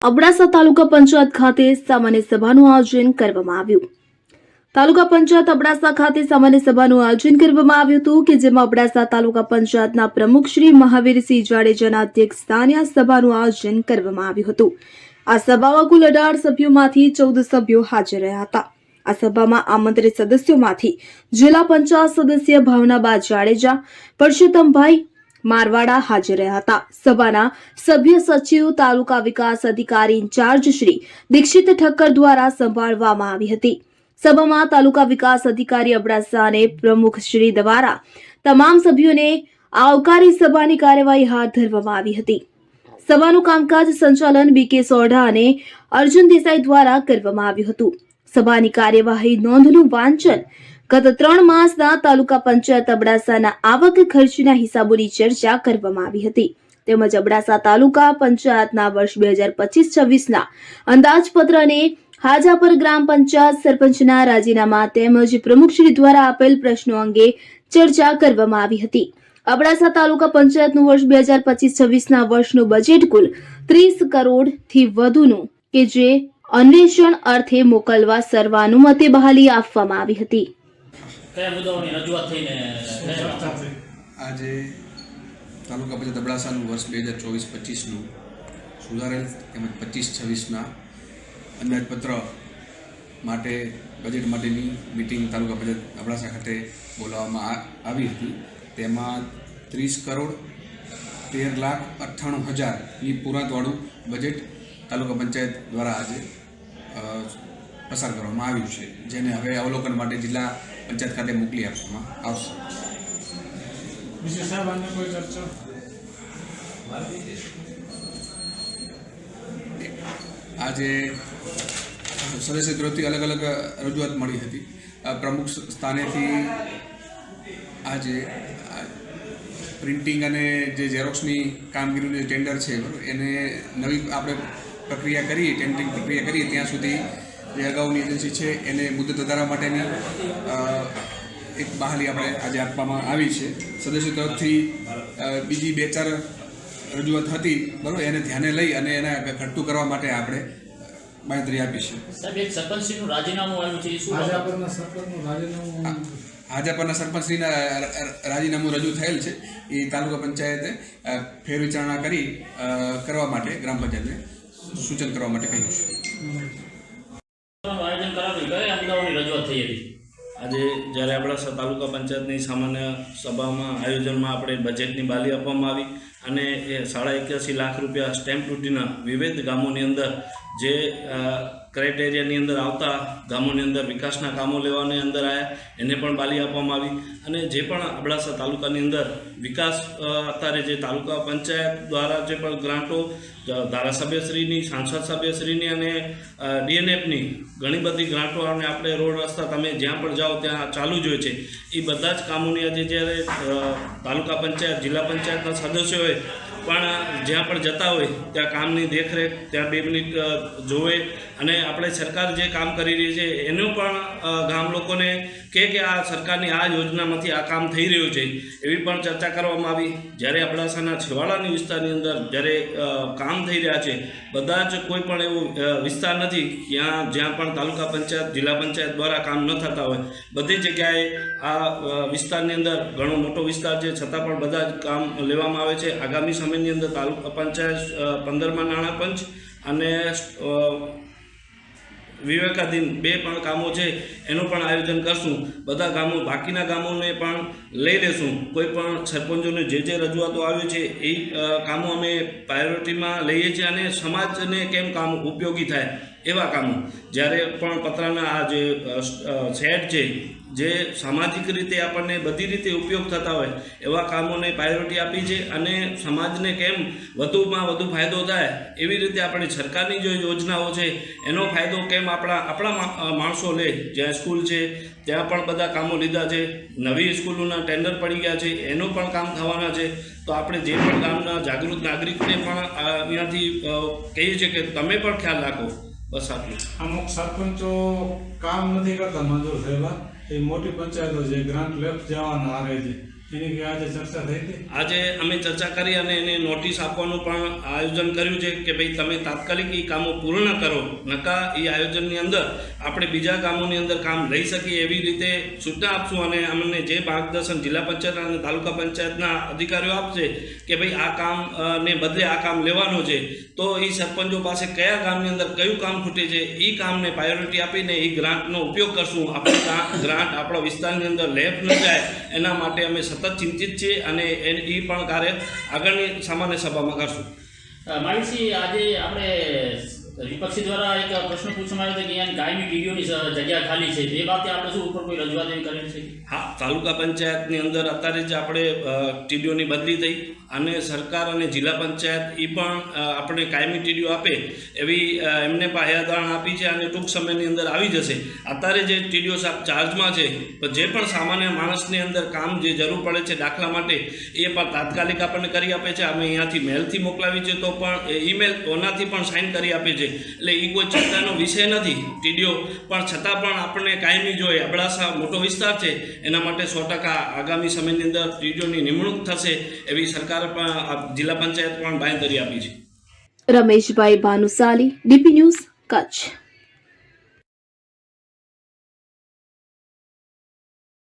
અબડાસા તાલુકા પંચાયત ખાતે સામાન્ય સભાનું આયોજન કરવામાં આવ્યું। તાલુકા પંચાયત અબડાસા ખાતે સામાન્ય સભાનું આયોજન કરવામાં આવ્યું હતું કે જેમાં અબડાસા તાલુકા પંચાયતના પ્રમુખ શ્રી મહાવીરસિંહ જાડેજાના અધ્યક્ષસ્થાને આ સભાનું આયોજન કરવામાં આવ્યું હતું। આ સભામાં કુલ 18 સભ્યોમાંથી 14 સભ્યો હાજર રહ્યા હતા। આ સભામાં આમંત્રિત સદસ્યોમાંથી જિલ્લા પંચાયત સદસ્ય ભાવનાબા જાડેજા, પરસોત્તમભાઈ મારવાડા હાજર રહ્યા હતા। સભાના સભ્ય સચિવ તાલુકા વિકાસ અધિકારી ઇન્ચાર્જ શ્રી દીક્ષિત ઠક્કર દ્વારા સંભાળવામાં આવી હતી। સભામાં તાલુકા વિકાસ અધિકારી અબડાસા અને પ્રમુખ શ્રી દ્વારા તમામ સભ્યોને આવકારી સભાની કાર્યવાહી હાથ ધરવામાં આવી હતી। સભાનું કામકાજ સંચાલન બીકે સોઢા અને અર્જુન દેસાઈ દ્વારા કરવામાં આવ્યું હતું। સભાની કાર્યવાહી નોંધનું વાંચન, ગત 3 માસના તાલુકા પંચાયત અબડાસાના આવક ખર્ચના હિસાબોની ચર્ચા કરવામાં આવી હતી તેમજ અબડાસા તાલુકા પંચાયતના વર્ષ 2025-26ના અંદાજપત્ર અને હાજાપર ગ્રામ પંચાયત સરપંચના રાજીનામા તેમજ પ્રમુખશ્રી દ્વારા આપેલ પ્રશ્નો અંગે ચર્ચા કરવામાં આવી હતી। અબડાસા તાલુકા પંચાયતનું વર્ષ 2025-26ના વર્ષનું બજેટ કુલ 30 કરોડથી વધુનું કે જે અન્વેષણ અર્થે મોકલવા સર્વાનુમતે બહાલી આપવામાં આવી હતી। કયા મુદ્દાઓની રજૂઆત થઈને આજે તાલુકા પંચાયત અબડાસાનું વર્ષ 2024-25નું સુધારેલ તેમજ 25-26ના અંદાજપત્ર માટે બજેટ માટેની મિટિંગ તાલુકા પંચાયત અબડાસા ખાતે બોલાવવામાં આવી હતી। તેમાં 30 કરોડ 13,98,000ની પૂરાંતવાળું બજેટ તાલુકા પંચાયત દ્વારા આજે પસાર કરવામાં આવ્યું છે, જેને હવે અવલોકન માટે જિલ્લા પંચાયત ખાતે મોકલી આપવામાં આવશે। આજે સદસ્ય તરફથી અલગ અલગ રજૂઆત મળી હતી। પ્રમુખ સ્થાનેથી આજે પ્રિન્ટિંગ અને જે ઝેરોક્સની કામગીરીનું જે ટેન્ડર છે બરાબર, એને નવી આપણે પ્રક્રિયા કરીએ, ટેન્ડરિંગ પ્રક્રિયા કરીએ ત્યાં સુધી જે અગાઉની એજન્સી છે એને મુદત વધારવા માટેની એક બહાલી આપણે આજે આપવામાં આવી છે। સદસ્યો તરફથી બીજી 2-4 રજૂઆત હતી બરાબર, એને ધ્યાને લઈ અને એને ઘટતું કરવા માટે આપણે બાંયધરી આપી છે। સાહેબ, એક સરપંચશ્રીનું રાજીનામું આવ્યું છે, શું હાજાપરના સરપંચશ્રીના રાજીનામું રજૂ થયેલ છે। એ તાલુકા પંચાયતે ફેરવિચારણા કરવા માટે ગ્રામ પંચાયતને સૂચન કરવા માટે કહ્યું છે। આયોજન કરાવ્યું, કયા મુદ્દાઓની રજૂઆત થઈ હતી? આજે જ્યારે અબડાસા તાલુકા પંચાયતની સામાન્ય સભામાં આયોજનમાં આપણે બજેટની બાલી આપવામાં આવી અને એ 81.5 લાખ રૂપિયા સ્ટેમ્પ ડ્યુટીના વિવિધ ગામોની અંદર જે ક્રાઇટેરિયાની અંદર આવતા ગામોની અંદર વિકાસના કામો લેવાની અંદર આવ્યા એને પણ બાલી આપવામાં આવી અને જે પણ અબડાસા તાલુકાની અંદર વિકાસ અત્યારે જે તાલુકા પંચાયત દ્વારા જે પણ ગ્રાન્ટો ધારાસભ્યશ્રીની, સાંસદ સભ્યશ્રીની અને ડીએનએફની ઘણી બધી ગ્રાન્ટો અને આપણે રોડ રસ્તા તમે જ્યાં પણ જાઓ ત્યાં ચાલુ જ હોય છે। એ બધા જ કામોની આજે જ્યારે તાલુકા પંચાયત, જિલ્લા પંચાયતના સદસ્યોએ પણ જ્યાં પણ જતા હોય ત્યાં કામની દેખરેખ ત્યાં 2 મિનિટ જોવે અને આપણે સરકાર જે કામ કરી રહી છે એનું પણ ગામ લોકોને કે આ સરકારની આ યોજનામાંથી આ કામ થઈ રહ્યું છે એવી પણ ચર્ચા કરવામાં આવી। જ્યારે અબડાસાના છેવાડાની વિસ્તારની અંદર જ્યારે કામ થઈ રહ્યા છે, બધા જ કોઈ પણ એવો વિસ્તાર નથી જ્યાં પણ તાલુકા પંચાયત, જિલ્લા પંચાયત દ્વારા કામ ન થતા હોય। બધી જગ્યાએ આ વિસ્તારની અંદર ઘણો મોટો વિસ્તાર છે છતાં પણ બધા જ કામ લેવામાં આવે છે। આગામી સમયની અંદર તાલુકા પંચાયત 15મા નાણાં પંચ અને વિવેકાધીન 2 પણ કામો છે એનું પણ આયોજન કરશું। બધા ગામો, બાકીના ગામોને પણ લઈ લેશું। કોઈ પણ સરપંચોને જે રજૂઆતો આવી છે એ કામો અમે પ્રાયોરિટીમાં લઈએ છીએ અને સમાજને કેમ કામ ઉપયોગી થાય એવા કામો, જ્યારે પણ પતરાના આ જે શેડ છે જે સામાજિક રીતે આપણને બધી રીતે ઉપયોગ થતા હોય એવા કામોને પ્રાયોરિટી આપી છે અને સમાજને કેમ વધુમાં વધુ ફાયદો થાય એવી રીતે આપણી સરકારની જે યોજનાઓ છે એનો ફાયદો કેમ આપણા માણસો લે। જ્યાં સ્કૂલ છે ત્યાં પણ બધા કામો લીધા છે, નવી સ્કૂલોના ટેન્ડર પડી ગયા છે, એનું પણ કામ થવાના છે। તો આપણે જે પણ ગામના જાગૃત નાગરિકને પણ અહીંયાથી કહીએ છીએ કે તમે પણ ખ્યાલ રાખો। બસ આટલું। અમુક સરપંચો કામ નથી કરતા મંજૂર થયેલા, એ મોટી પંચાયતો છે ગ્રાન્ટ લેફ્ટ જવાના આવે છે આજે અમે ચર્ચા કરી અને એને નોટિસ આપવાનું પણ આયોજન કર્યું છે કે ભાઈ તમે તાત્કાલિક એ કામો પૂર્ણ કરો, નકા એ આયોજનની અંદર આપણે બીજા કામોની અંદર કામ લઈ શકીએ એવી રીતે સૂચના આપશું. અને અમને જે માર્ગદર્શન જિલ્લા પંચાયત અને તાલુકા પંચાયતના અધિકારીઓ આપશે કે ભાઈ આ કામ ને બદલે આ કામ લેવાનું છે, તો એ સરપંચો પાસે કયા ગામની અંદર કયું કામ ખૂટે છે એ કામને પ્રાયોરિટી આપીને એ ગ્રાન્ટનો ઉપયોગ કરશું. આપણે ગ્રાન્ટ આપણા વિસ્તારની અંદર લેફ ન જાય એના માટે અમે સતત ચિંતિત છીએ અને એ પણ કાર્ય આગળની સામાન્ય સભામાં કરશું. માહિતી આજે આપણે વિપક્ષી દ્વારા એક પ્રશ્ન પૂછવામાં આવ્યો હતો કે અહીંયા કાયમી ટીડીઓની જગ્યા ખાલી છે, એ બાબતે આપણે શું ઉપર કોઈ રજૂઆત એવી કરેલી છે? હા, તાલુકા પંચાયતની અંદર અત્યારે જ આપણે ટીડીઓની બદલી થઈ અને સરકાર અને જિલ્લા પંચાયત એ પણ આપણે કાયમી ટીડીઓ આપે એવી એમને પણ હયાદાણ આપી છે અને ટૂંક સમયની અંદર આવી જશે. અત્યારે જે ટીડીઓ ચાર્જમાં છે, જે પણ સામાન્ય માણસની અંદર કામ જે જરૂર પડે છે દાખલા માટે, એ પણ તાત્કાલિક આપણને કરી આપે છે. અમે અહીંયાથી મેલથી મોકલાવી છે તો પણ ઈમેલ ઓનાથી પણ સાઇન કરી આપે છે. એટલે એ કોઈ ચિંતાનો વિષય નથી ટીડીઓ, પણ છતાં પણ આપણને કાયમી જોઈએ. અબડાસા મોટો વિસ્તાર છે, એના માટે 100% આગામી સમયની અંદર ટીડીઓની નિમણૂક થશે એવી સરકાર પણ જિલ્લા પંચાયત પણ બાંયધરી આપી છે. Rameshbhai Bhanushali, DP news, Kutch.